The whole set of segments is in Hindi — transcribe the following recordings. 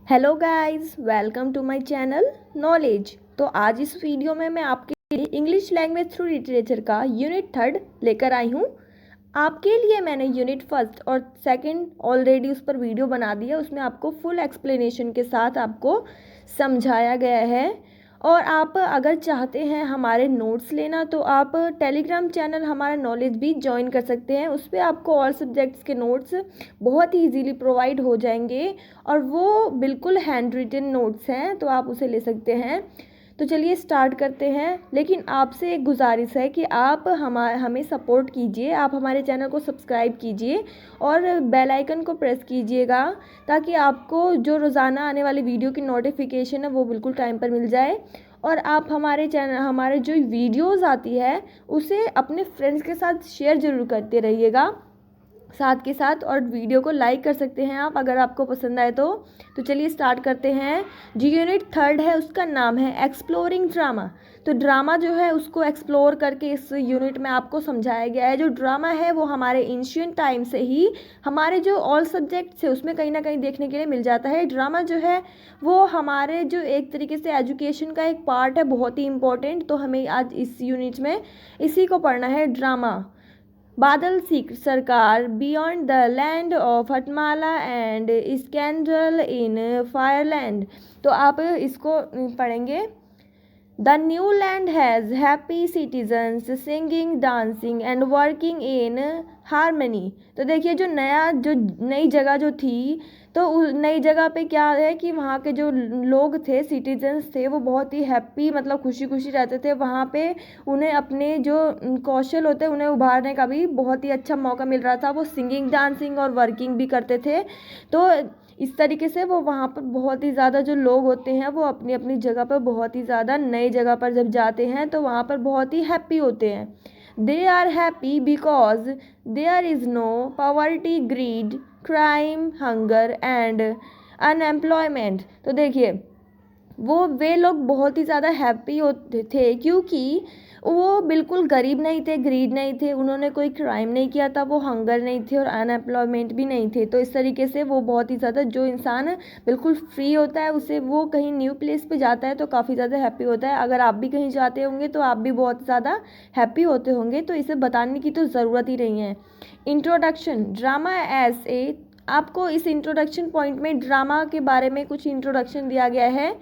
Hello guys, welcome to my channel knowledge. तो आज इस वीडियो में मैं आपके लिए इंग्लिश लैंग्वेज थ्रू लिटरेचर का यूनिट 3 लेकर आई हूँ। आपके लिए मैंने यूनिट 1 और 2 ऑलरेडी उस पर वीडियो बना दिया। उसमें आपको फुल एक्सप्लेनेशन के साथ आपको समझाया गया है। और आप अगर चाहते हैं हमारे नोट्स लेना तो आप टेलीग्राम चैनल हमारा नॉलेज भी ज्वाइन कर सकते हैं। उस पर आपको ऑल सब्जेक्ट्स के नोट्स बहुत ही इजीली प्रोवाइड हो जाएंगे और वो बिल्कुल हैंड रिटन नोट्स हैं, तो आप उसे ले सकते हैं। तो चलिए स्टार्ट करते हैं। लेकिन आपसे एक गुजारिश है कि आप हमें सपोर्ट कीजिए, आप हमारे चैनल को सब्सक्राइब कीजिए और बेल आइकन को प्रेस कीजिएगा ताकि आपको जो रोज़ाना आने वाली वीडियो की नोटिफिकेशन है वो बिल्कुल टाइम पर मिल जाए। और आप हमारे जो वीडियोस आती है उसे अपने फ्रेंड्स के साथ शेयर ज़रूर करते रहिएगा साथ के साथ। और वीडियो को लाइक कर सकते हैं आप अगर आपको पसंद आए तो चलिए स्टार्ट करते हैं। जो यूनिट 3 है उसका नाम है एक्सप्लोरिंग ड्रामा। तो ड्रामा जो है उसको एक्सप्लोर करके इस यूनिट में आपको समझाया गया है। जो ड्रामा है वो हमारे एंशिएंट टाइम से ही हमारे जो ऑल सब्जेक्ट्स है उसमें कहीं ना कहीं देखने के लिए मिल जाता है। ड्रामा जो है वो हमारे जो एक तरीके से एजुकेशन का एक पार्ट है, बहुत ही इम्पोर्टेंट। तो हमें आज इस यूनिट में इसी को पढ़ना है, drama. Badal Sircar, beyond the land of Hattamala and scandal in fairyland. तो आप इसको पढ़ेंगे। The new land has happy citizens singing, dancing and working in harmony. तो देखिए जो नई जगह जो थी, तो उस नई जगह पे क्या है कि वहाँ के जो लोग थे, सिटीजन्स थे, वो बहुत ही हैप्पी, मतलब खुशी खुशी रहते थे। वहाँ पे उन्हें अपने जो कौशल होते हैं उन्हें उभारने का भी बहुत ही अच्छा मौका मिल रहा था। वो सिंगिंग, डांसिंग और वर्किंग भी करते थे। तो इस तरीके से वो वहाँ पर बहुत ही ज़्यादा जो लोग होते हैं वो अपनी अपनी जगह पर बहुत ही ज़्यादा, नई जगह पर जब जाते हैं तो वहाँ पर बहुत ही हैप्पी होते हैं। They are happy because there is no poverty, greed, crime, hunger and unemployment. तो देखिए वे लोग बहुत ही ज़्यादा हैप्पी होते थे क्योंकि वो बिल्कुल गरीब नहीं थे, ग्रीड नहीं थे, उन्होंने कोई क्राइम नहीं किया था, वो हंगर नहीं थे और अनएम्प्लॉयमेंट भी नहीं थे। तो इस तरीके से वो बहुत ही ज़्यादा, जो इंसान बिल्कुल फ्री होता है उसे वो कहीं न्यू प्लेस पे जाता है तो काफ़ी ज़्यादा हैप्पी होता है। अगर आप भी कहीं जाते होंगे तो आप भी बहुत ज़्यादा हैप्पी होते होंगे, तो इसे बताने की तो ज़रूरत ही नहीं है। इंट्रोडक्शन, ड्रामा एज ए, आपको इस इंट्रोडक्शन पॉइंट में ड्रामा के बारे में कुछ इंट्रोडक्शन दिया गया है।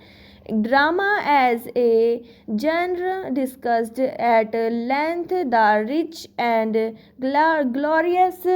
Drama as a genre discussed at length the rich and glorious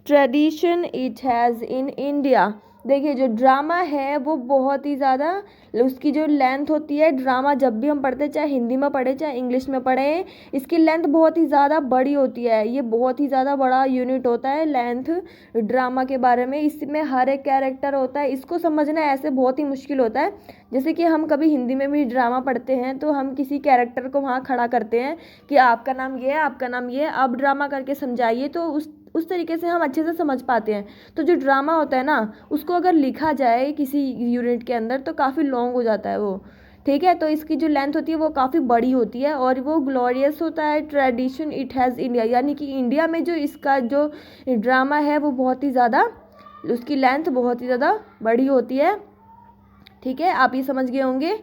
tradition it has in India। देखिए जो ड्रामा है वो बहुत ही ज़्यादा, उसकी जो लेंथ होती है, ड्रामा जब भी हम पढ़ते चाहे हिंदी में पढ़े चाहे इंग्लिश में पढ़ें, इसकी लेंथ बहुत ही ज़्यादा बड़ी होती है। ये बहुत ही ज़्यादा बड़ा यूनिट होता है लेंथ ड्रामा के बारे में। इसमें हर एक कैरेक्टर होता है, इसको समझना ऐसे बहुत ही मुश्किल होता है। जैसे कि हम कभी हिंदी में भी ड्रामा पढ़ते हैं तो हम किसी कैरेक्टर को वहाँ खड़ा करते हैं कि आपका नाम ये है, आपका नाम ये है, अब ड्रामा करके समझाइए, तो उस तरीके से हम अच्छे से समझ पाते हैं। तो जो ड्रामा होता है ना उसको अगर लिखा जाए किसी यूनिट के अंदर तो काफ़ी लॉन्ग हो जाता है वो, ठीक है। तो इसकी जो लेंथ होती है वो काफ़ी बड़ी होती है और वो ग्लोरियस होता है। ट्रेडिशन इट हैज़ इंडिया, यानी कि इंडिया में जो इसका जो ड्रामा है वो बहुत ही ज़्यादा, उसकी लेंथ बहुत ही ज़्यादा बड़ी होती है, ठीक है। आप ये समझ गए होंगे।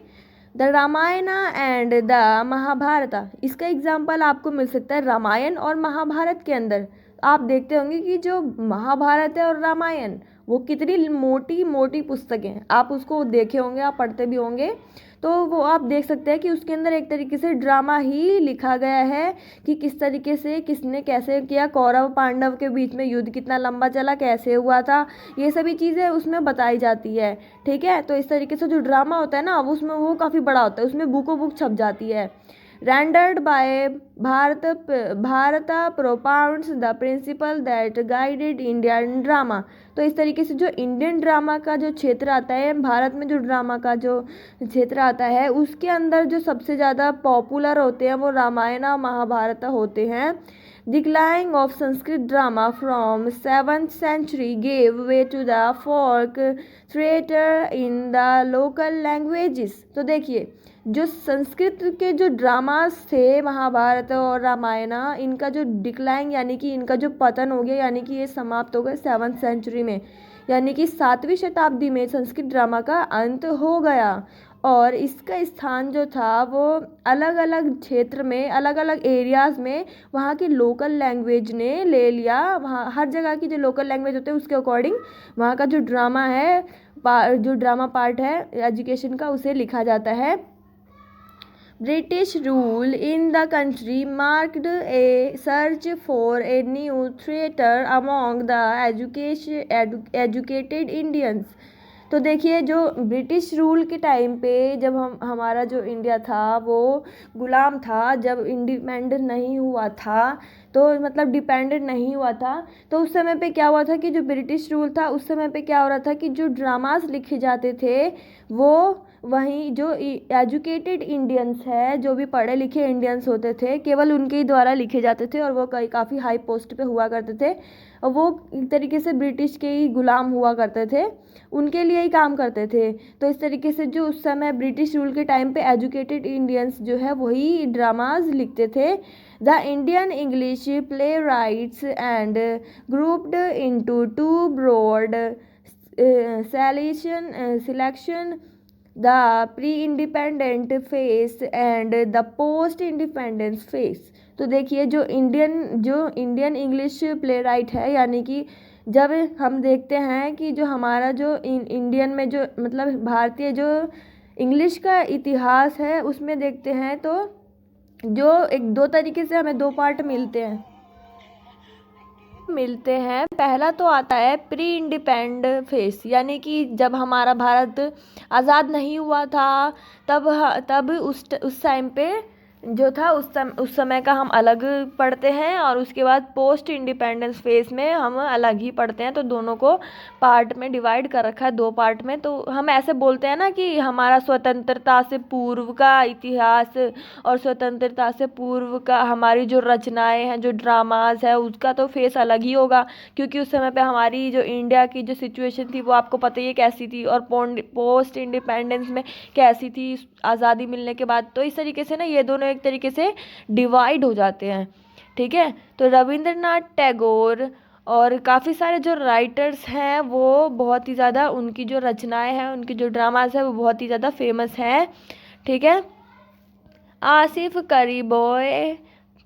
The Ramayana and the Mahabharata, इसका एग्जाम्पल आपको मिल सकता है रामायण और महाभारत के अंदर। आप देखते होंगे कि जो महाभारत है और रामायण वो कितनी मोटी मोटी पुस्तकें हैं, आप उसको देखे होंगे, आप पढ़ते भी होंगे। तो वो आप देख सकते हैं कि उसके अंदर एक तरीके से ड्रामा ही लिखा गया है कि किस तरीके से किसने कैसे किया, कौरव पांडव के बीच में युद्ध कितना लंबा चला, कैसे हुआ था, ये सभी चीज़ें उसमें बताई जाती है, ठीक है। तो इस तरीके से जो ड्रामा होता है ना उसमें वो काफ़ी बड़ा होता है, उसमें बुक छप जाती है। rendered by Bharat propounds the principle that guided Indian drama। तो इस तरीके से जो इंडियन ड्रामा का जो क्षेत्र आता है, भारत में जो ड्रामा का जो क्षेत्र आता है उसके अंदर जो सबसे ज़्यादा पॉपुलर होते हैं वो रामायण और महाभारत होते हैं। Decline of Sanskrit drama from 7th century gave way to the folk theatre in the local languages। तो देखिए जो संस्कृत के जो ड्रामास थे महाभारत और रामायण, इनका जो डिक्लाइन यानी कि इनका जो पतन हो गया, यानी कि ये समाप्त हो गए 7th सेंचुरी में। यानी कि 7वीं शताब्दी में संस्कृत ड्रामा का अंत हो गया और इसका स्थान जो था वो अलग अलग क्षेत्र में, अलग अलग एरियाज़ में वहाँ की लोकल लैंग्वेज ने ले लिया। वहाँ हर जगह की जो लोकल लैंग्वेज होते हैं उसके अकॉर्डिंग वहाँ का जो ड्रामा है, जो ड्रामा पार्ट है एजुकेशन का, उसे लिखा जाता है। British rule in the country marked a search for a new theatre among the educated Indians। तो देखिए, जो ब्रिटिश रूल के टाइम पे जब हमारा जो इंडिया था वो गुलाम था, जब इंडिपेंडेंट नहीं हुआ था, तो मतलब डिपेंडेंट नहीं हुआ था, तो उस समय पे क्या हुआ था कि जो ब्रिटिश रूल था उस समय पे क्या हो रहा था कि जो ड्रामास लिखे जाते थे वो वहीं जो एजुकेटेड इंडियंस है, जो भी पढ़े लिखे इंडियंस होते थे, केवल उनके ही द्वारा लिखे जाते थे और वो काफ़ी हाई पोस्ट पे हुआ करते थे और वो एक तरीके से ब्रिटिश के ही गुलाम हुआ करते थे, उनके लिए ही काम करते थे। तो इस तरीके से जो उस समय ब्रिटिश रूल के टाइम पे एजुकेटेड इंडियंस जो है वही ड्रामाज लिखते थे। The Indian English playwrights and grouped into two broad selection, the pre independent phase and the post independence phase. तो देखिए, जो इंडियन इंग्लिश प्ले राइट है, यानी कि जब हम देखते हैं कि जो हमारा जो इंडियन में जो मतलब भारतीय जो इंग्लिश का इतिहास है उसमें देखते हैं तो जो एक दो तरीके से हमें दो पार्ट मिलते हैं। पहला तो आता है प्री इंडिपेंड फेस, यानी कि जब हमारा भारत आज़ाद नहीं हुआ था तब उस टाइम पे जो था उस समय का हम अलग पढ़ते हैं और उसके बाद पोस्ट इंडिपेंडेंस फेज में हम अलग ही पढ़ते हैं। तो दोनों को पार्ट में डिवाइड कर रखा है, दो पार्ट में। तो हम ऐसे बोलते हैं ना कि हमारा स्वतंत्रता से पूर्व का इतिहास और स्वतंत्रता से पूर्व का हमारी जो रचनाएं हैं, जो ड्रामाज है, उसका तो फेस अलग ही होगा, क्योंकि उस समय पे हमारी जो इंडिया की जो सिचुएशन थी वो आपको पता ही है कैसी थी और पोस्ट इंडिपेंडेंस में कैसी थी आज़ादी मिलने के बाद। तो इस तरीके से ना ये दोनों एक तरीके से डिवाइड हो जाते हैं, ठीक है। तो रविंद्रनाथ टैगोर और काफ़ी सारे जो राइटर्स हैं वो बहुत ही ज़्यादा, उनकी जो रचनाएं हैं, उनकी जो ड्रामास है वो बहुत ही ज़्यादा फेमस हैं, ठीक है। आसिफ करी बॉय,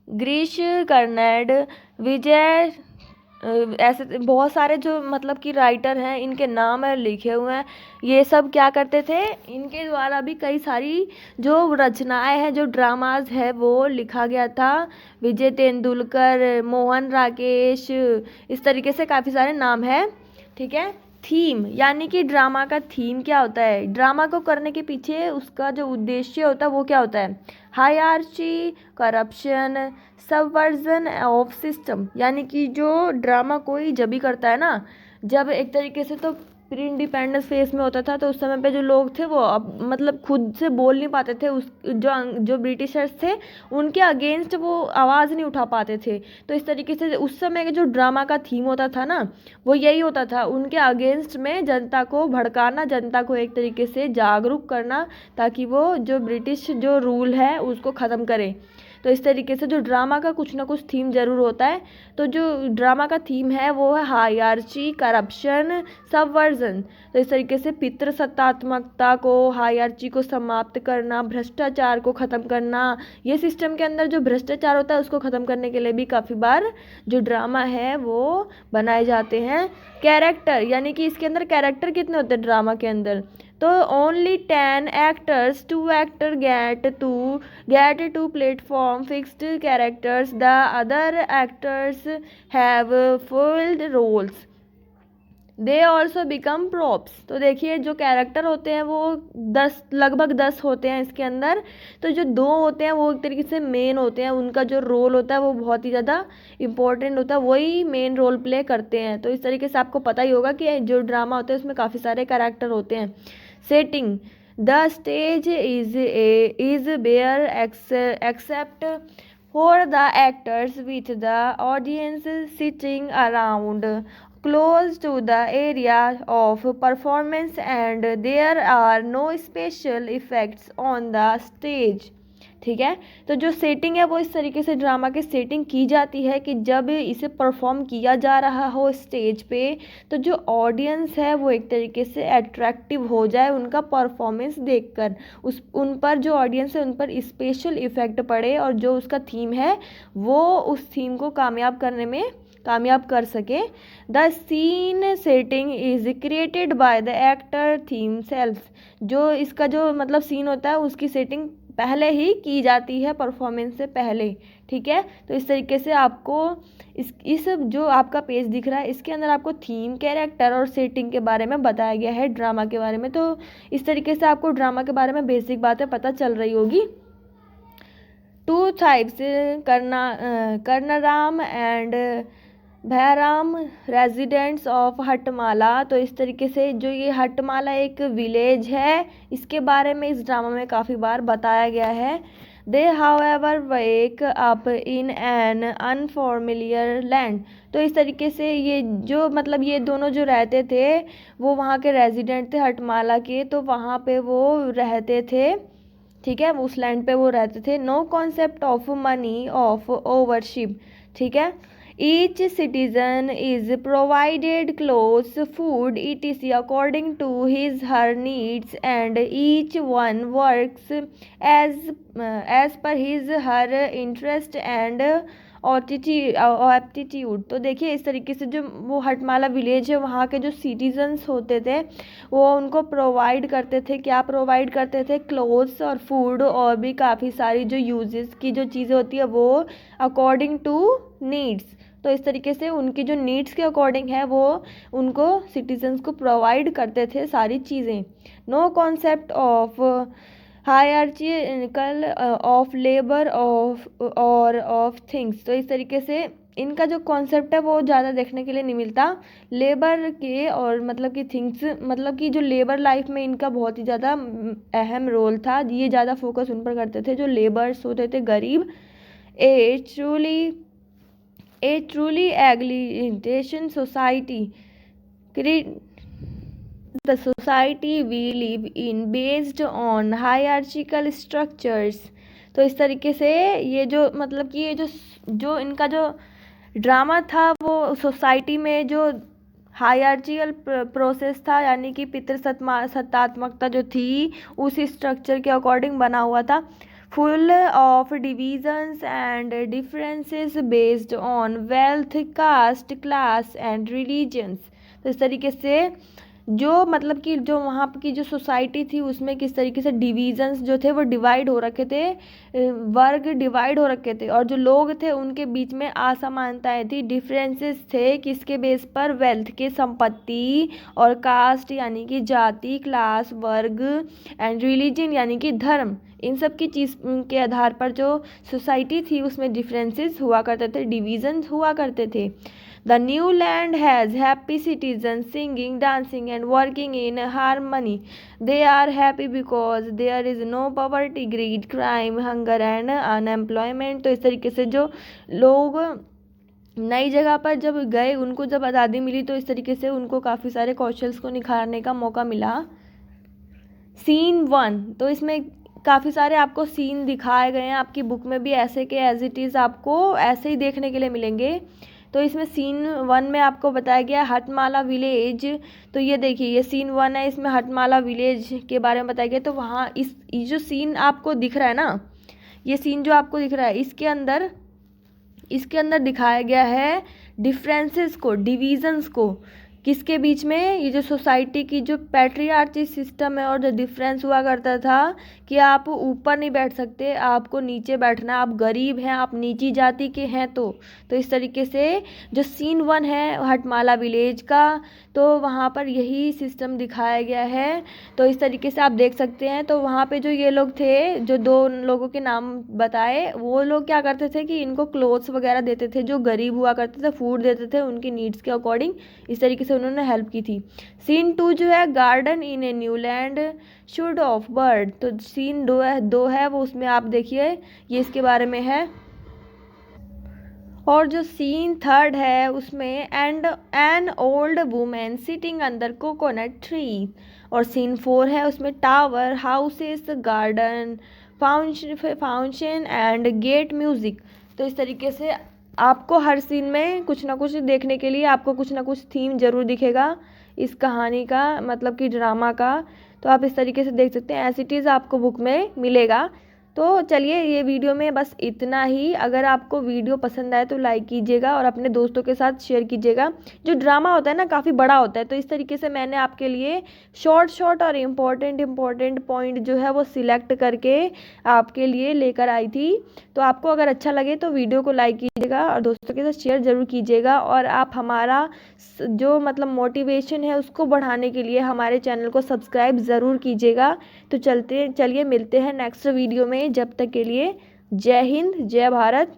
गिरीश कर्नाड, विजय, ऐसे बहुत सारे जो मतलब कि राइटर हैं, इनके नाम है लिखे हुए हैं। ये सब क्या करते थे, इनके द्वारा भी कई सारी जो रचनाएं हैं, जो ड्रामाज है वो लिखा गया था। विजय तेंदुलकर, मोहन राकेश, इस तरीके से काफ़ी सारे नाम हैं, ठीक है। थीम, यानी कि ड्रामा का थीम क्या होता है, ड्रामा को करने के पीछे उसका जो उद्देश्य होता है वो क्या होता है, hierarchy, corruption, subversion of system. यानी कि जो ड्रामा कोई जब भी करता है ना, जब एक तरीके से तो प्री इंडिपेंडेंस फेज में होता था तो उस समय पे जो लोग थे वो अब मतलब खुद से बोल नहीं पाते थे, उस जो ब्रिटिशर्स थे उनके अगेंस्ट वो आवाज़ नहीं उठा पाते थे। तो इस तरीके से उस समय के जो ड्रामा का थीम होता था ना वो यही होता था, उनके अगेंस्ट में जनता को भड़काना, जनता को एक तरीके से जागरूक करना, ताकि वो जो ब्रिटिश जो रूल है उसको ख़त्म करे। तो इस तरीके से जो ड्रामा का कुछ ना कुछ थीम ज़रूर होता है। तो जो ड्रामा का थीम है वो है हायरार्ची, करप्शन, सबवर्जन। तो इस तरीके से पितृसत्तात्मकता को, हायरार्ची को समाप्त करना, भ्रष्टाचार को ख़त्म करना, ये सिस्टम के अंदर जो भ्रष्टाचार होता है उसको ख़त्म करने के लिए भी काफ़ी बार जो ड्रामा है वो बनाए जाते हैं। कैरेक्टर, यानी कि इसके अंदर कैरेक्टर कितने होते हैं ड्रामा के अंदर, तो only 10 actors, 2 actor get to platform fixed characters, the other actors have filled roles, they also become props। तो देखिए, जो कैरेक्टर होते हैं वो लगभग 10 होते हैं इसके अंदर। तो जो 2 होते हैं वो एक तरीके से मेन होते हैं, उनका जो रोल होता है वो बहुत ही ज़्यादा इम्पोर्टेंट होता है, वही मेन रोल प्ले करते हैं। तो इस तरीके से आपको पता ही होगा कि जो ड्रामा होता है उसमें काफ़ी सारे कैरेक्टर होते हैं। Setting, the stage is bare except for the actors, with the audience sitting around close to the area of performance and there are no special effects on the stage, ठीक है। तो जो सेटिंग है वो इस तरीके से ड्रामा की सेटिंग की जाती है कि जब इसे परफॉर्म किया जा रहा हो स्टेज पे तो जो ऑडियंस है वो एक तरीके से अट्रैक्टिव हो जाए उनका परफॉर्मेंस देखकर, उन पर जो ऑडियंस है उन पर स्पेशल इफ़ेक्ट पड़े और जो उसका थीम है वो उस थीम को कामयाब कर सके। The scene setting is created by the actor themselves. जो इसका जो मतलब सीन होता है उसकी सेटिंग पहले ही की जाती है परफॉर्मेंस से पहले, ठीक है। तो इस तरीके से आपको इस जो आपका पेज दिख रहा है इसके अंदर आपको थीम, कैरेक्टर और सेटिंग के बारे में बताया गया है, ड्रामा के बारे में। तो इस तरीके से आपको ड्रामा के बारे में बेसिक बातें पता चल रही होगी। Two types, Kenaram and Becharam residents of Hattamala. तो इस तरीके से जो ये हटमाला एक विलेज है इसके बारे में इस ड्रामा में काफ़ी बार बताया गया है। They however wake up in an unfamiliar land. तो इस तरीके से ये जो मतलब ये दोनों जो रहते थे वो वहाँ के रेजिडेंट थे हटमाला के, तो वहाँ पे वो रहते थे, ठीक है, उस लैंड पे वो रहते थे। No concept of money of ownership, ठीक है। Each citizen is provided clothes, food etc according to his her needs and each one works as per his her interest and aptitude. तो देखिए इस तरीके से जो वो हटमाला विलेज है वहाँ के जो सिटीजन्स होते थे वो उनको प्रोवाइड करते थे, क्या प्रोवाइड करते थे, क्लोथ्स और फूड और भी काफ़ी सारी जो यूजेस की जो चीज़ें होती है वो अकॉर्डिंग टू नीड्स। तो इस तरीके से उनकी जो नीड्स के अकॉर्डिंग है वो उनको सिटीजन्स को प्रोवाइड करते थे सारी चीज़ें। No concept of hierarchical of labour of things. तो इस तरीके से इनका जो कॉन्सेप्ट है वो ज़्यादा देखने के लिए नहीं मिलता लेबर के, और मतलब कि थिंग्स मतलब कि जो लेबर लाइफ में इनका बहुत ही ज़्यादा अहम रोल था, ये ज़्यादा फोकस उन पर करते थे जो लेबर्स होते थे गरीब। A truly egalitarian society, the society we live in based on hierarchical structures। तो इस तरीके से ये जो मतलब कि ये जो इनका जो ड्रामा था वो सोसाइटी में जो हायरार्चिकल प्रोसेस था यानी कि सत्तात्मकता जो थी उस स्ट्रक्चर के अकॉर्डिंग बना हुआ था, full of divisions and differences based on wealth, caste, class and religions. तो इस तरीके से जो मतलब कि जो वहाँ की जो सोसाइटी थी उसमें किस तरीके से डिविजन्स जो थे वो डिवाइड हो रखे थे, वर्ग डिवाइड हो रखे थे, और जो लोग थे उनके बीच में असमानताएं थी, डिफरेंसेस थे किसके बेस पर, वेल्थ के, संपत्ति, और कास्ट यानी कि जाति, क्लास वर्ग, एंड रिलीजन यानी कि धर्म। इन सब की चीज़ के आधार पर जो सोसाइटी थी उसमें डिफरेंसेस हुआ करते थे, डिविजन्स हुआ करते थे। The new land has happy citizens singing, dancing and working in harmony. They are happy because there is no poverty, greed, crime, hunger and unemployment। तो इस तरीके से जो लोग नई जगह पर जब गए उनको जब आज़ादी मिली तो इस तरीके से उनको काफ़ी सारे कौशल्स को निखारने का मौका मिला। सीन 1, तो इसमें काफ़ी सारे आपको सीन दिखाए गए हैं, आपकी बुक में भी ऐसे के एज इट इज़ आपको ऐसे ही देखने के लिए मिलेंगे। तो इसमें सीन 1 में आपको बताया गया हटमाला विलेज। तो ये देखिए ये सीन 1 है, इसमें हटमाला विलेज के बारे में बताया गया। तो वहाँ ये जो सीन आपको दिख रहा है ना, ये सीन जो आपको दिख रहा है इसके अंदर दिखाया गया है डिफरेंसेस को, डिविजन्स को, किसके बीच में, ये जो सोसाइटी की जो पैट्रियार्ची सिस्टम है और जो डिफरेंस हुआ करता था कि आप ऊपर नहीं बैठ सकते, आपको नीचे बैठना, आप गरीब हैं, आप नीची जाति के हैं। तो इस तरीके से जो सीन 1 है हटमाला विलेज का, तो वहाँ पर यही सिस्टम दिखाया गया है। तो इस तरीके से आप देख सकते हैं। तो वहाँ पे जो ये लोग थे, जो 2 लोगों के नाम बताए, वो लोग क्या करते थे कि इनको क्लोथ्स वगैरह देते थे, जो गरीब हुआ करते थे फूड देते थे उनकी नीड्स के अकॉर्डिंग, इस तरीके से उन्होंने हेल्प की थी। सीन 2 जो है garden in a new land should of bird. तो सीन 2 है वो, उसमें आप देखिए ये इसके बारे में है। और जो सीन 3 है उसमें an old women sitting under coconut tree. और सीन 4 है उसमें tower, houses, garden, fountain and gate music. तो इस तरीके से आपको हर सीन में कुछ ना कुछ देखने के लिए आपको कुछ ना कुछ थीम ज़रूर दिखेगा इस कहानी का, मतलब कि ड्रामा का। तो आप इस तरीके से देख सकते हैं, एज इट इज़ आपको बुक में मिलेगा। तो चलिए, ये वीडियो में बस इतना ही। अगर आपको वीडियो पसंद आए तो लाइक कीजिएगा और अपने दोस्तों के साथ शेयर कीजिएगा। जो ड्रामा होता है ना, काफ़ी बड़ा होता है, तो इस तरीके से मैंने आपके लिए शॉर्ट और इम्पोर्टेंट पॉइंट जो है वो सिलेक्ट करके आपके लिए लेकर आई थी। तो आपको अगर अच्छा लगे तो वीडियो को लाइक कीजिएगा और दोस्तों के साथ शेयर ज़रूर कीजिएगा। और आप हमारा जो मतलब मोटिवेशन है उसको बढ़ाने के लिए हमारे चैनल को सब्सक्राइब ज़रूर कीजिएगा। तो चलिए मिलते हैं नेक्स्ट वीडियो में। जब तक के लिए जय हिंद, जय भारत।